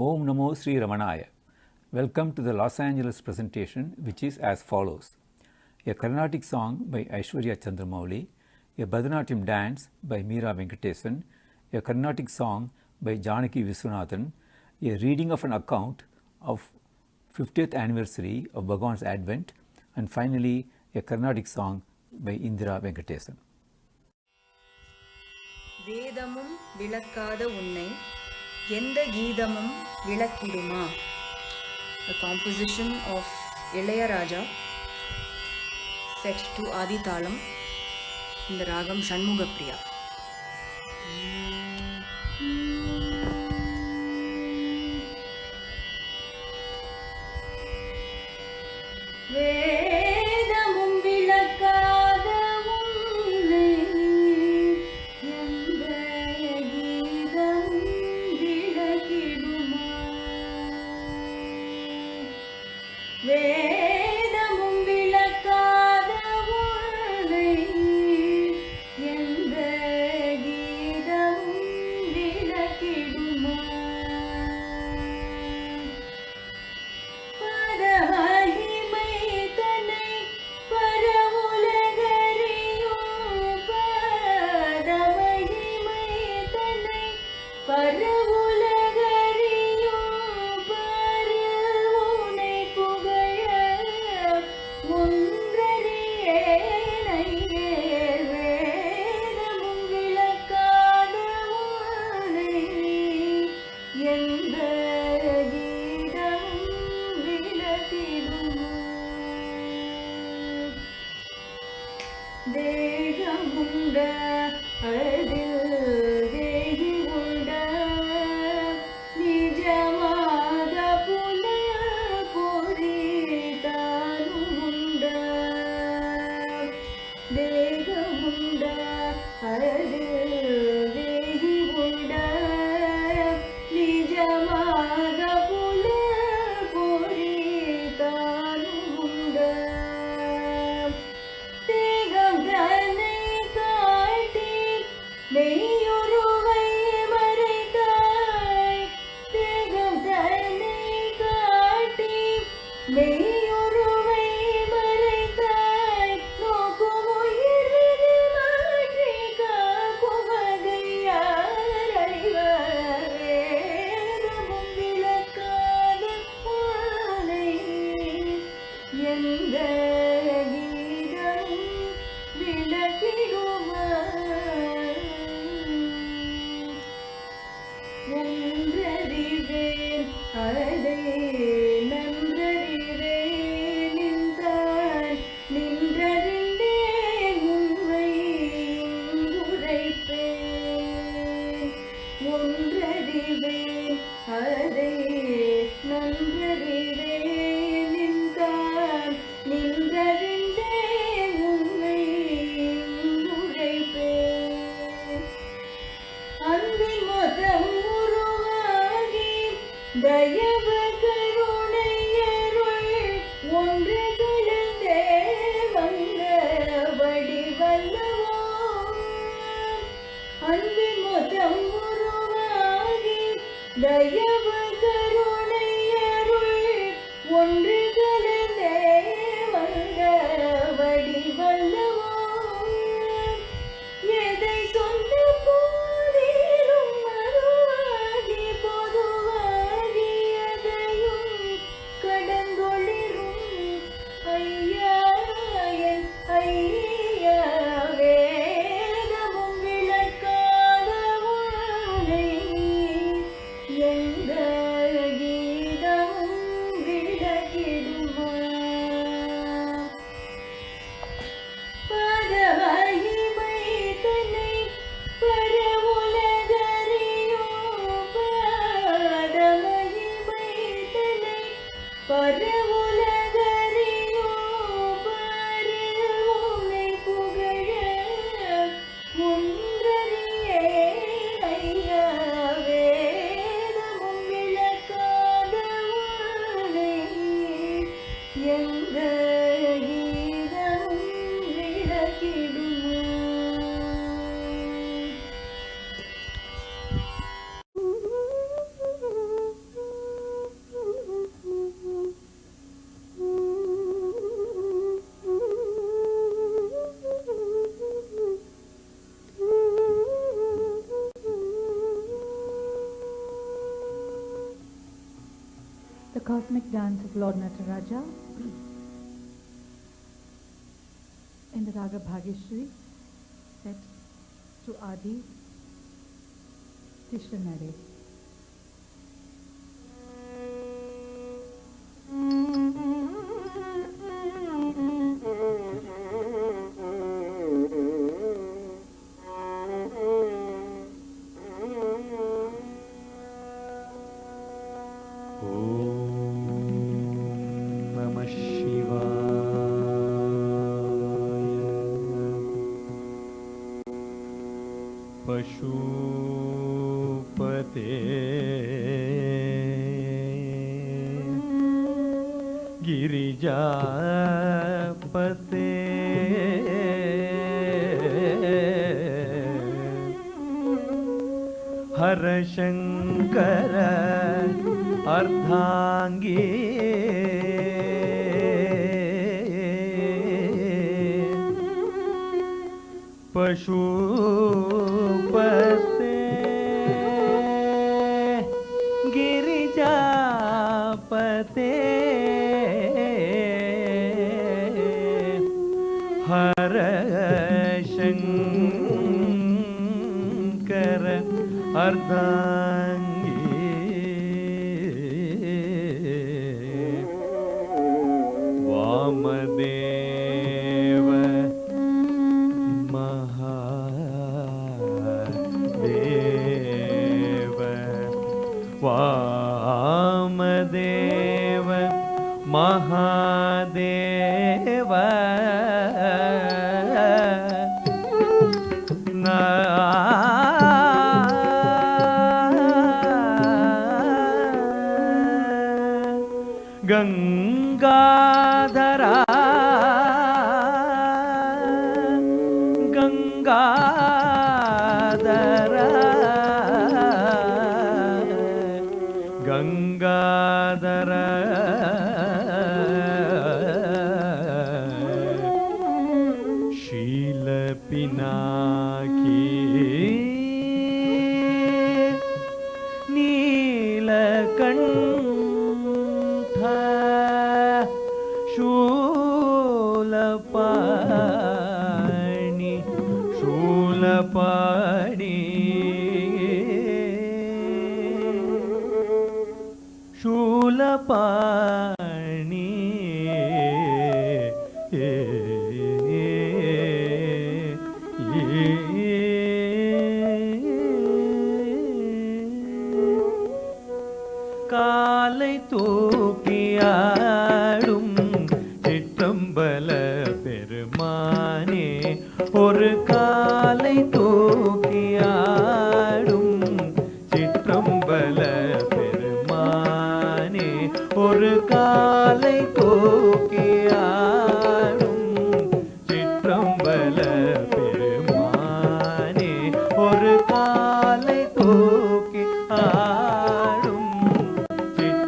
Om Namo Sri Ramanaya. Welcome to the Los Angeles presentation, which is as follows. A Carnatic song by Aishwarya Chandramouli, a Bharatanatyam dance by Meera Venkatesan, a Carnatic song by Janaki Viswanathan, a reading of an account of 50th anniversary of Bhagwan's Advent, and finally a Carnatic song by Indira Venkatesan. வேதமும் விளக்காத உன்னை எந்த கீதமும் விளக்கிடுமா? A composition of Ilayaraja set to Adi Talam in the ragam Shanmugapriya. வேதமும் விளக்காத உன்னை எந்த கீதம் விளக்கிடுமா? வேதமும் விளக்காத உன்னை எந்த கீதம் விளக்கிடுமா? பரமகிமை தன்னை பரவுலகறியும் பரமகிமை தன்னை பரவுலகறியும் பரவுனை புகழ ஒன்றறியேன் ஐயேன். வேதமும் விளக்காத உன்னை எந்த கீதம் விளக்கிடுமா? தேகமுண்ட அதில் தேகி உண்ட நிஜமாக புல பொறிதானும் உண்ட. தேகமுண்ட அதில் தேகி உண்ட நிஜமாக புல பொறிதானும் உண்ட. தேகம் தன்னை காட்டி மெய்யுருவை மறைத்தாய். தேகம் தன்னை காட்டி மெய்யுருவை மறைத்தாய். நோக்கும் உயிர் விதி மாற்றி காக்கும் வகையாரைவர். வேதமும் விளக்காத உன்னை எந்த கீதம் விளக்கிடுமா? ஒன்றறிவேன் அதை நன்றறிவேன் நின்றான் நின்றறிந்தேன் உண்மை உரைப்பேன். ஒன்றறிவேன் அதை நன்றறிவேன் நின்றான் நின்றறிந்தேன் உண்மை உரைப்பேன். அன்பின் மொத்தம் உருவாகி தயவு கருணை அருள் ஒன்று கலந்தே வந்த வடிவல்லவோ. அன்பின் மொத்தம் உருவாகி தயவு கருணை அருள் ஒன்று கலந்தே வந்த வடிவல்லவோ. எதை சொந்த போதிலும் மறுவாகி பொதுவாகி எதையும் கடந்தொழிரும் ஐயா என் ஐயா. வேதமும் விளக்காத உன்னை எந்த கீதமும் விளக்கிடுமா? பரமகிமை தன்னை பரவுலகறியும் பரமகிமை தன்னை பரவுலகறியும் பரவுனை புகழ ஒன்றறியேன் ஐயா. வேதமும் விளக்காத உன்னை எந்த கீதமும் விளக்கிடுமா? the cosmic dance of Lord Nataraja in the Raga Bhageshri, set to Adi Tishranare. पशुपते गिरिजापते Harshankar अर्धांगी पशुपते गिरिजापते Harshankar अर्धांगी Vamdev Vamdev Mahadev गंगाधरा गंगाधरा Gangadhar शील पिनाकी नीलकंठ शूलपाणि शूलपाणि शूलपाणि காலை தூக்கியாடும் சிற்றம்பல பெருமானே ஒரு காலை தூக்கியாடும் சிற்றம்பல பெருமானே ஒரு காலை தூக்கியாடும் சிற்றம்பல பெருமானே ஒரு காலை தூக்கி ஆடும்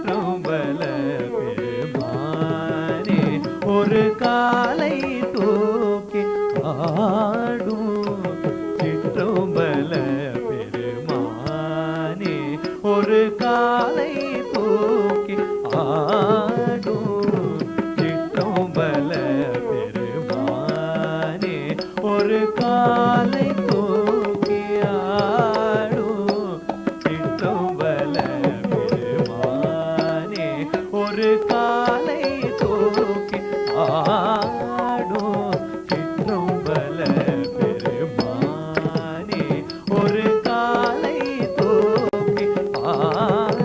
சிற்றம்பல பெருமானே ஒரு காலை தூக்கி ஆடும் சிற்றம்பல பெருமானே ஒரு காலை தூக்கி ஆடும் சிற்றம்பல பெருமானே ஒரு காலை தூக்கி ஆடும் சிற்றம்பல பெருமானே ஒரு காலை தூக்கி ஆடும் சிற்றம்பல பெருமானே ஒரு காலை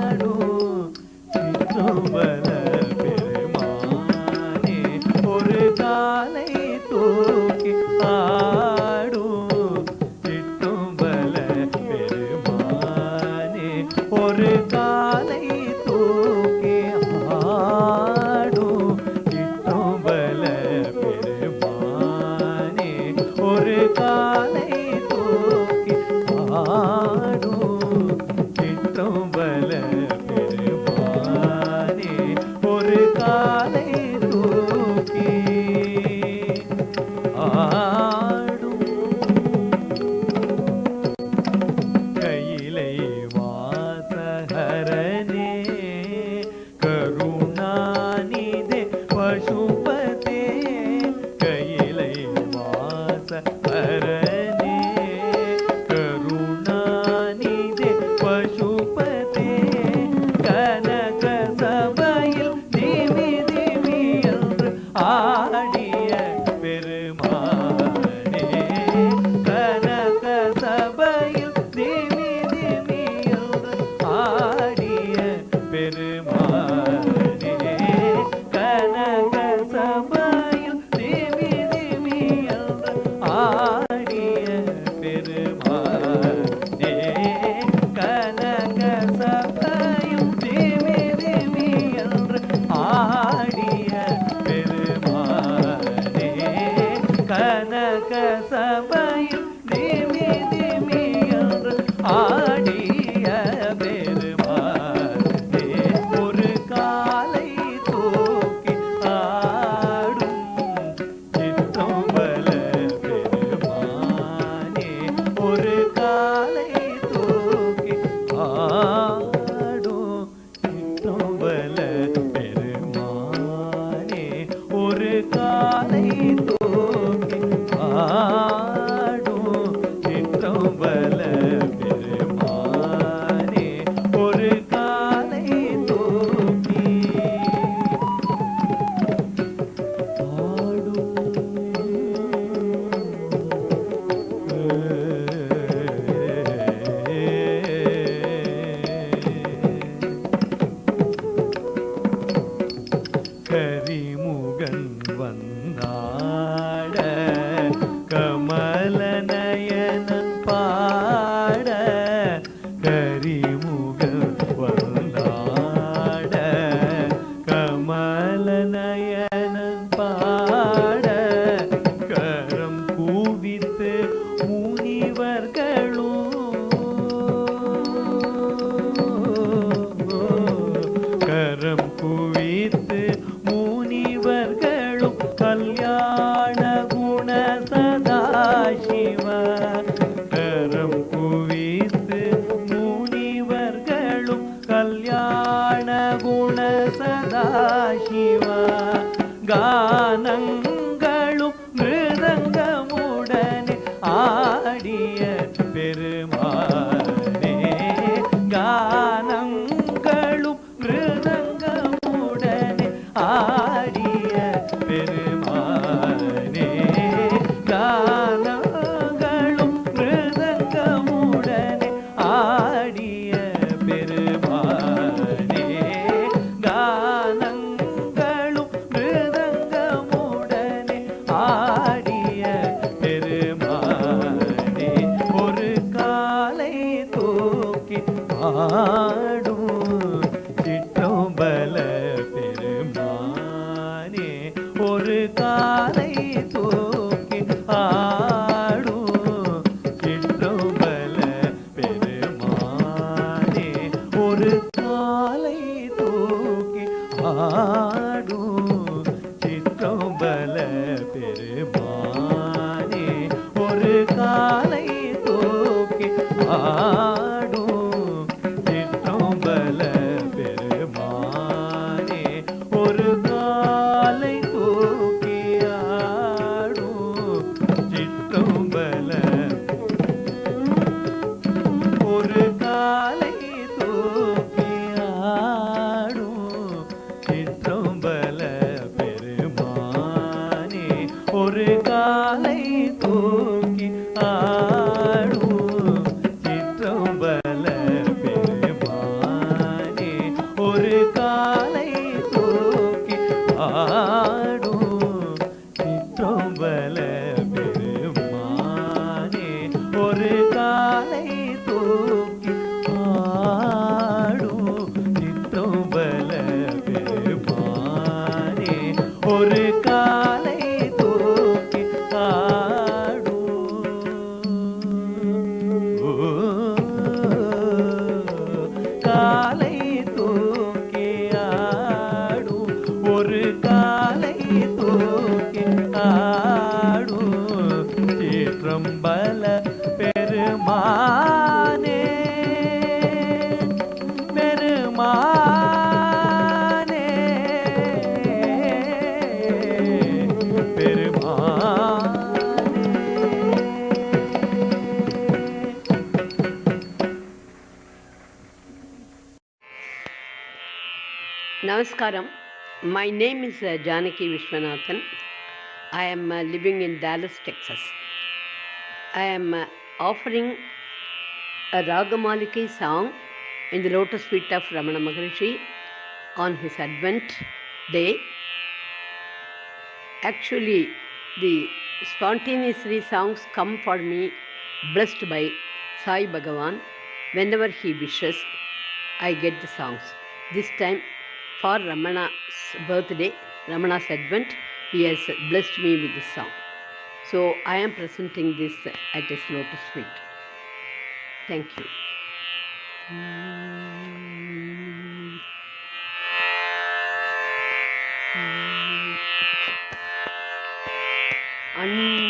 தூக்கி ஆடும் சிற்றம்பல பெருமானே ஒரு காலை தூக்கி ஆடும் சிற்றம்பல பெருமானே ஒரு காலை தூக்கி ஆடும் சிற்றம்பல பெருமானே ஒரு காலை தூக்கி ஆடும் சிற்றம்பல பெருமானே ஒரு காலை தூக்கி ஆடும் கையிலை வாசகரனே கரு பெருமானே கனக சபையில் திமி திமி என்று ஆடிய பெருமானே கனக சபையில் திமி திமி என்று ஆடிய பெருமானே கனக சபையில் திமி திமி என்று ஆடிய பெருமானே ஒரு காலை தூக்கி ஆடும் சிற்றம்பல பெருமானே ஒரு காலை தூக்கி ஆடும் சிற்றம்பல பெருமானே ஒரு காலை தூக்கி ஆடும் சிற்றம்பல பெருமானே ஒரு காலை தூக்கி கரிமுகன் வந்தாட கமலநயனன் பாட கரிமுகன் வந்தாட கமலநயனன் பாட கரம் கூவித்து கரம் குவித்து முனிவர்களும் கல்யாண குண சதாசிவ கரம் குவித்து முனிவர்களும் கல்யாண குண சதாசிவ கானங்களும் மிருதங்கமுடனே ஆடிய பெருமானே கானங்களும் மிருதங்கமுடனே ஆடிய பெருமானே கானங்களும் மிருதங்கமுடனே ஆடிய பெருமானே கானங்களும் மிருதங்கமுடனே ஆடிய பெருமானே ஒரு காலை தூக்கி ஆடும் சிற்றம்பல பெருமானே ஒரு காலை தூக்கி ஆடும் சிற்றம்பல பெருமானே ஒரு காலை தூக்கி ஆடும் சிற்றம்பல பெருமானே ஒரு காலை தூக்கி ஆடும் சிற்றம்பல பெருமானே ஒரு காலை தூக்கி ஆடும் சிற்றம்பல ஒரு காலை தூக்கி ஆடும் சிற்றம்பல பெருமானே ஒரு காலை தூக்கி ஆடும் சிற்றம்பல பெருமானே ஒரு காலை தூக்கி ஆடும் சிற்றம்பல பெருமானே ஒரு காலை தூக்கி ஆடும் சிற்றம்பல பெருமானே ஒரு காலை தூக்கி ஆடும் காலை தூக்கி ஆடும் ஒரு காலை தூக்கி ஆடும் சிற்றம்பல பெருமானே பெருமானே Namaskaram. My name is Janaki Vishwanathan. I am living in Dallas, Texas. I am offering a Ragamaliki song in the lotus feet of Ramana Maharshi on his Advent day. Actually, the spontaneously songs come for me blessed by Sai Bhagavan. Whenever he wishes, I get the songs. This time, for Ramana's birthday, Ramana's Advent, he has blessed me with this song. So I am presenting this at his lotus feet. Thank you.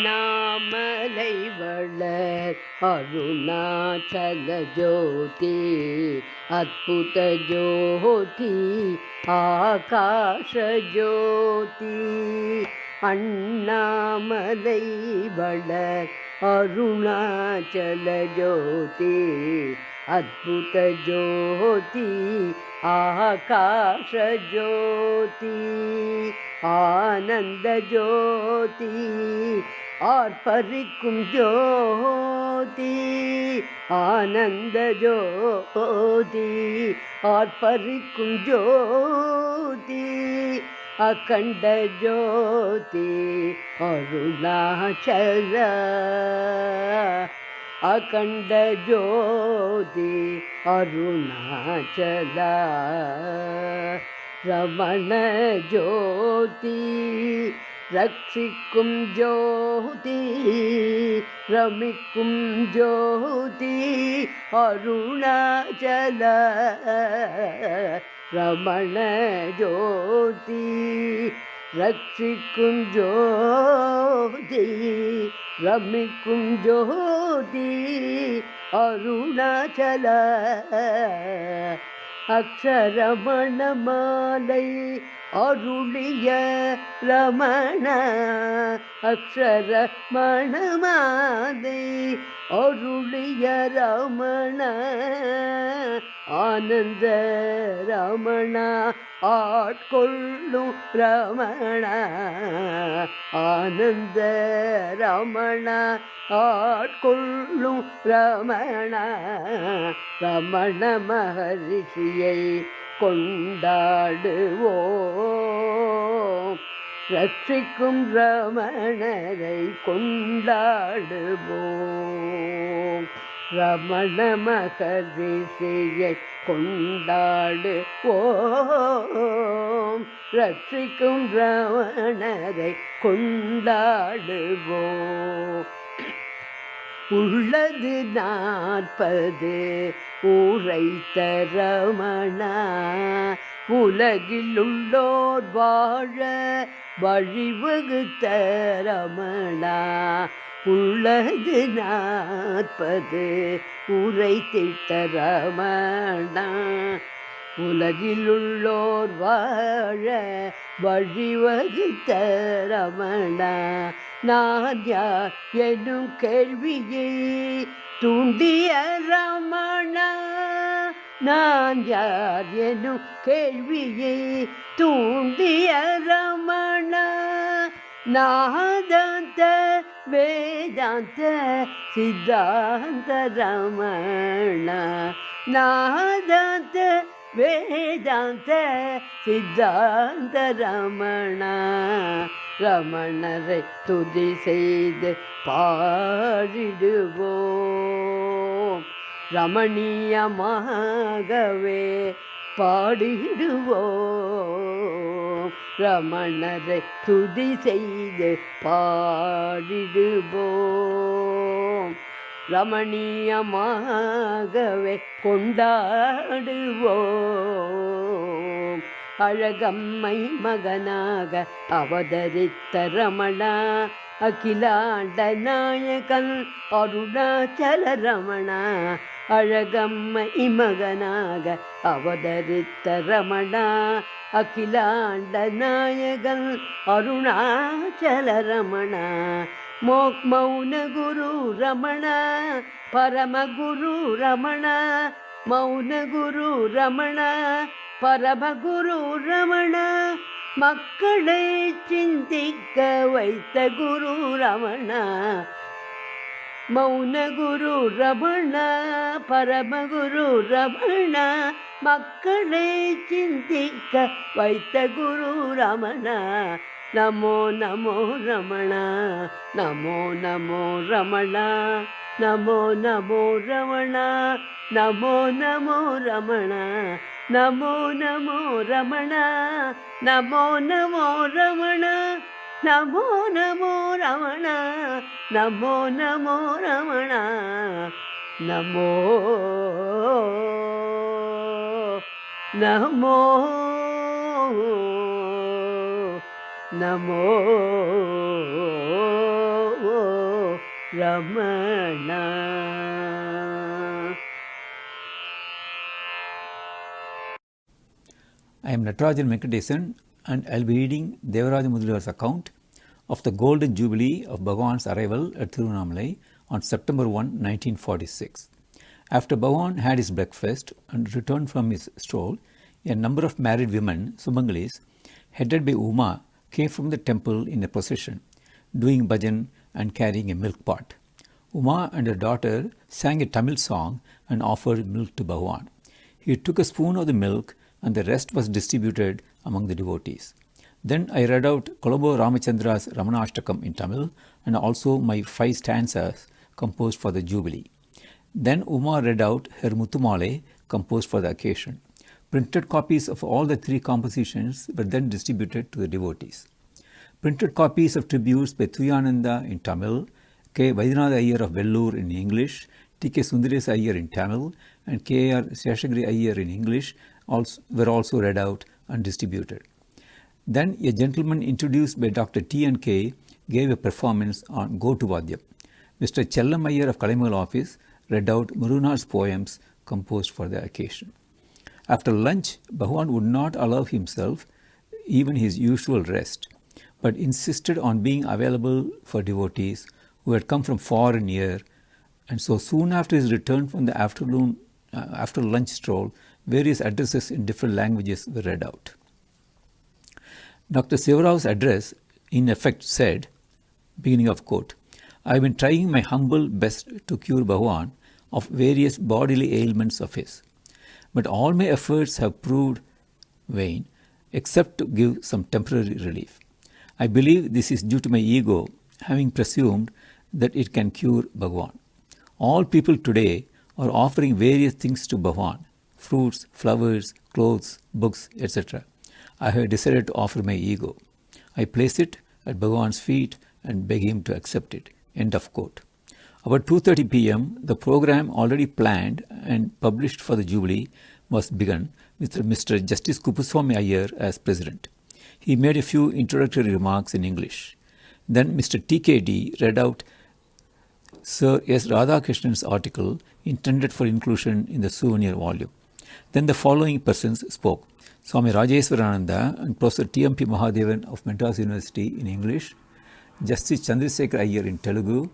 Annamalai வளர் அருணாச்சல ஜோதி அத்புத ஜோதி ஆகாஷ ஜோதி அண்ணாமலை வளர் அருணாச்சல ஜோதி அத்புத ஜோதி ஆகாஷ ஜோதி ஆனந்த ஜோதி ஆர்ப்பரிக்கும் ஜோதி ஆனந்த ஜோதி ஆர்ப்பரிக்கும் ஜோதி அகண்ட ஜோதி அருணாச்சல அகண்ட ஜோதி அருணாச்சல ரமண ஜோதி ரட்சிக்கும் ஜோதி ரமிக்கும் ஜோதி அருணாச்சல ரமண ஜோதி ரட்சிக்கும் ஜோதி ரமிக்கும் ஜோதி அருணாச்சல அக்ஷரமணமாலை அருளிய ரமண அக்ஷரமணமாலை அருளிய ரமண ஆனந்த ரமண ஆட்கொள்ளும் ரமண ஆனந்த ரமண ஆட்கொள்ளும் ரமண ரமண மகரிஷியை கொண்டாடுவோம் ரட்சிக்கும் ரமணரை கொண்டாடுவோம் ரமண மகரிஷியை கொண்டாடுவோம் ரட்சிக்கும் ரமணரை கொண்டாடுவோம் உள்ளது 40 உரைத்த ரமணா உலகில் உள்ளோர் வாழ வழிவகுத்த ரமணா உள்ளது 40 உரைத்திட்ட ரமணா உலகில் உள்ளோர் வாழ வழிவகுத்த ரமணா நான் யார் எனும் கேள்வியை தூண்டிய ரமணா நான் யார் எனும் கேள்வியை தூண்டிய ரமணா நாதாந்த வேதாந்த சித்தாந்த ரமணா நாதாந்த வேதாந்த சித்தாந்த ரமணா ரமணரை துதி செய்து பாடிடுவோம் ரமணீயமாகவே பாடிடுவோம் ரமணரை துதி செய்து பாடிடுவோம் ரமணீயமாகவே கொண்டாடுவோம் அழகம்மை மகனாக அவதரித்த ரமணா அகிலாண்ட நாயகன் அருணாச்சல ரமணா அழகம்மை மகனாக அவதரித்த ரமணா அகிலாண்ட நாயகன் அருணாச்சல ரமணா மௌன குரு ரமணா பரமகுரு ரமணா மௌன குரு ரமணா பரமகுரு ரமணா மக்களை சிந்திக்க வைத்த குரு ரமணா மௌனகுரு ரமண பரமகுரு ரமண மக்களை சிந்திக்க வைத்த குரு ரமண நமோ நமோ ரமண நமோ நமோ ரமண நமோ நமோ ரமண நமோ நமோ ரமண நமோ நமோ ரமண நமோ நமோ ரமண நமோ நமோ ரமண நமோ நமோ ரமண நமோ நமோ நமோ Ramana. I am Natarajan Venkatesan and I will be reading Devaraja Mudalivar's account of the Golden Jubilee of Bhagavan's arrival at Tiruvannamalai on September 1, 1946. After Bhagavan had his breakfast and returned from his stroll, a number of married women, Sumangalis, headed by Uma, came from the temple in a procession, doing bhajan and carrying a milk pot. Uma and her daughter sang a Tamil song and offered milk to Bhagavan. He took a spoon of the milk and the rest was distributed among the devotees. Then I read out Colombo Ramachandra's Ramana in Tamil and also my 5 stanzas composed for the Jubilee. Then Uma read out her Muttumale composed for the occasion. Printed copies of all the 3 compositions were then distributed to the devotees. Printed copies of tributes by Thuyananda in Tamil, K. Vaidyanatha Iyer of Vellore in English, T.K. Sundaresh Iyer in Tamil, and K.R. Seshagiri Iyer in English were also read out and distributed. Then a gentleman introduced by Dr. T.N.K. gave a performance on Go to Vadyam. Mr. Chellam Iyer of Kalaimagal office read out Muruna's poems composed for the occasion. After lunch, Bhagavan would not allow himself even his usual rest, but insisted on being available for devotees who had come from far and near, and so soon after his return from the after lunch stroll, various addresses in different languages were read out. Dr. Sivarao's address in effect said, beginning of quote, I have been trying my humble best to cure Bhagavan of various bodily ailments of his, but all my efforts have proved vain except to give some temporary relief. I believe this is due to my ego having presumed that it can cure Bhagavan. All people today are offering various things to Bhagavan, fruits, flowers, clothes, books, etc. I have decided to offer my ego. I place it at Bhagavan's feet and beg him to accept it. End of quote. About 2:30 p.m., the program already planned and published for the Jubilee was begun with Mr. Justice Kupuswamy Iyer as president. He made a few introductory remarks in English. Then Mr. T.K.D. read out Sir S. Radhakrishnan's article intended for inclusion in the souvenir volume. Then the following persons spoke: Swami Rajeswarananda and Professor T.M.P. Mahadevan of Madras University in English, Justice Chandrasekhar Iyer in Telugu,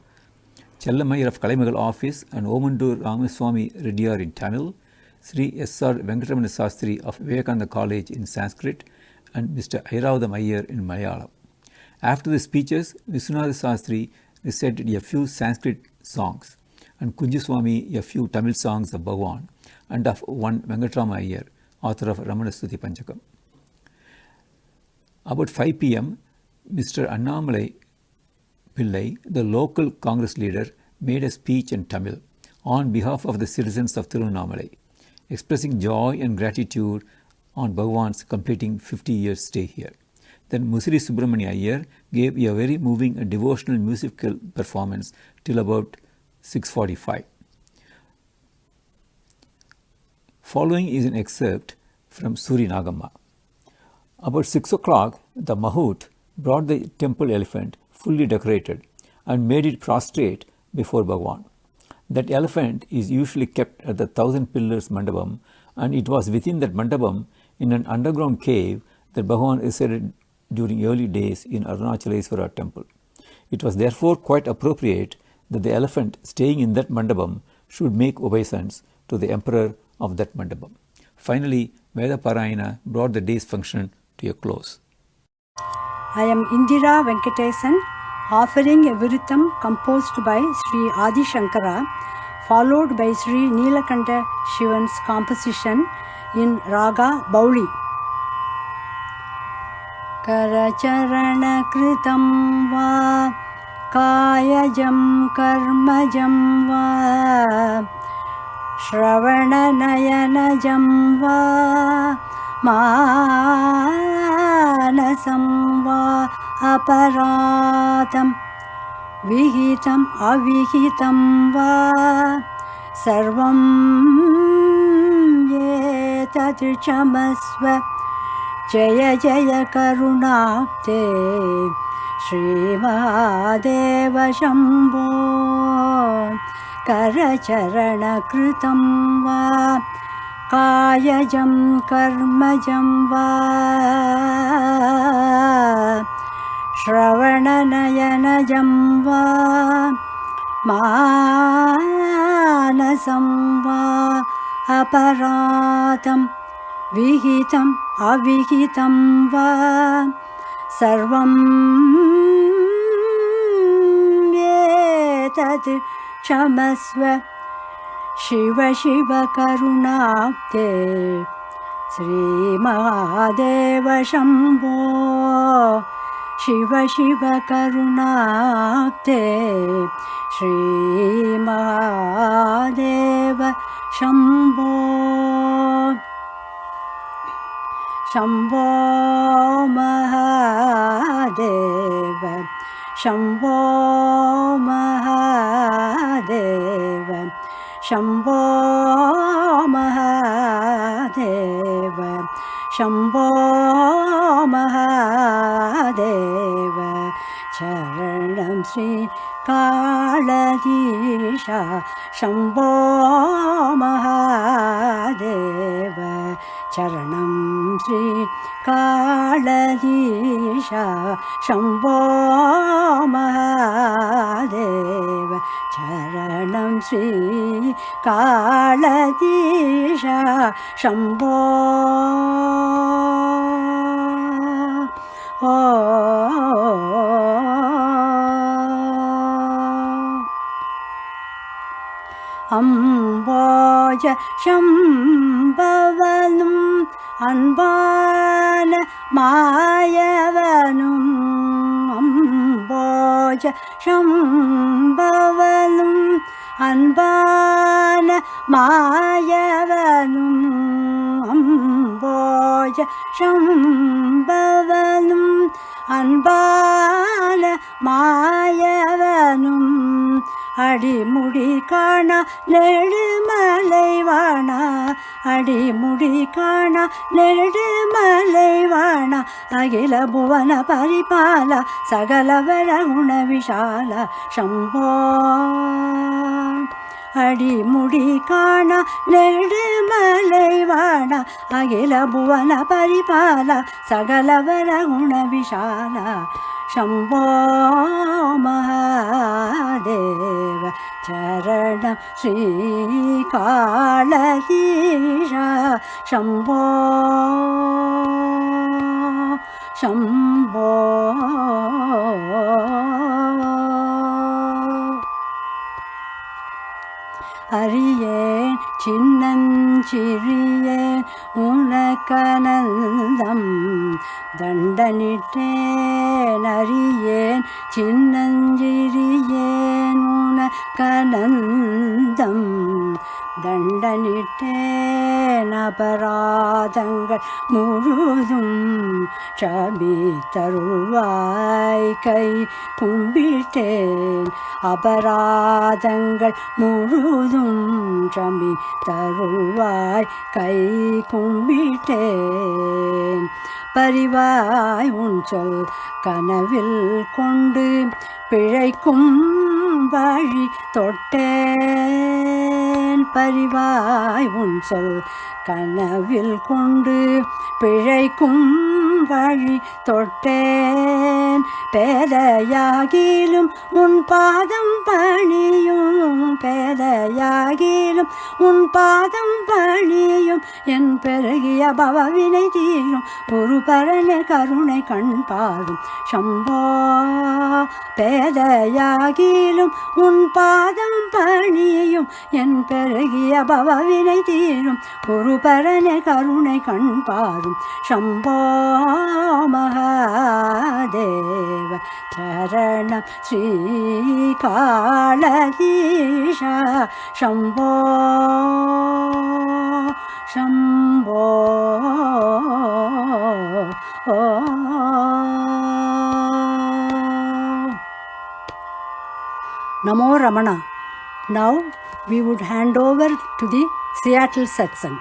Chellam Iyer of Kalaimagal office and Omandur Ramaswamy Reddyar in Tamil, Sri S.R. Venkatamana Sastri of Vivekananda College in Sanskrit, and Mr. Airavadam Iyer in Malayalam. After the speeches, Viswanatha Sastri recited a few Sanskrit songs, and Kunjaswamy a few Tamil songs of Bhagavan, and of one Venkatrama Iyer, author of Ramana Stuti Panchakam. About 5 p.m., Mr. Annamalai Pillai, the local Congress leader, made a speech in Tamil on behalf of the citizens of Tiruvannamalai, expressing joy and gratitude on Bhagavan's completing 50 years stay here. Then Musiri Subramania Iyer gave a very moving and devotional musical performance till about 6:45. Following is an excerpt from Suri Nagamma. About 6 o'clock, the Mahout brought the temple elephant fully decorated and made it prostrate before Bhagavan. That elephant is usually kept at the 1,000 Pillars Mandapam, and it was within that Mandapam in an underground cave that Bhagavan resided during early days in Arunachala temple. It was therefore quite appropriate that the elephant staying in that Mandapam should make obeisance to the emperor of that Mandapam. Finally, Veda Parayana brought the day's function to a close. I am Indira Venkatesan, offering a Viritam composed by Sri Adi Shankara, followed by Sri Neelakanta Shivan's composition in Raga Bauli. Karacharana kritam va kayajam karmajam va Shravana nayanajam va manasam va aparatam vihitam avihitam va sarvam yetadrichamasva Jaya Jaya Karunapte Shri Mahadeva Shambho Karacharana Kritam Va Kayajam Karmajam Va Shravana Nayanajam Va Manasam Va Aparatam Vihitam avihitam va sarvam yetad chamasva Shiva Shiva Karunapte Sri Mahadeva Shambho Shiva Shiva Karunapte Sri Mahadeva Shambho Shambho Mahadeva Shambho Mahadeva Shambho Mahadeva Shambho Mahadeva Charanam Sri Kaladisha Shambho Mahadeva Charanam Sri Kaladisha Shambho Mahadeva Charanam Sri Kaladisha Shambho Amboja Shambhavanum Anbana Mayavanum Amboja Shambhavanum Anbana Mayavanum Amboja Shambhavanum Anbana Mayavanum அடிமுடி காண நெடுமலைவாண அடிமுடி காண நெடுமலைவாண அகில புவன பரிபால சகலவர குண விஷால சம்போ அடிமுடி காண நெடுமலைவாண அகில புவன பரிபால சகலவர குண விஷால Shambho Mahadeva Charanam Sri Kaladisha Shambho Shambho Ariyen Chinnanchiriyen Unakanandam Dandanitten Ariyen Chinnanchiriyen Unakanandam Dandanitten Aparathangal Murudum Shamitharuvai Kai Kumbitten Aparathangal Murudum Shamitharuvai Kai Kumbitten பரிவாய் உன் சொல் கனவில் கொண்டு பிழைக்கும் வழி தொட்டேன் பரிவாய் உன் சொல் கனவில் கொண்டு பிழைக்கும் வழி தொட்டேன் பேதையாகிலும் உன் பாதம் பணியும் பேதையாகிலும் உன் பாதம் பணியும் என் பெருகிய பவவினை தீரும் ஒரு பரண கருணை கண் பாரும் சம்போ பேதையாகிலும் உன் பாதம் பணியும் என் பெருகிய பவவினை தீரும் ஒரு பரண கருணை கண் பாரும் சம்போ மகாதேவ சரணம் ஸ்ரீகாளதீஷா Shambho Shambho Namo Ramana. Now we would hand over to the Seattle satsang.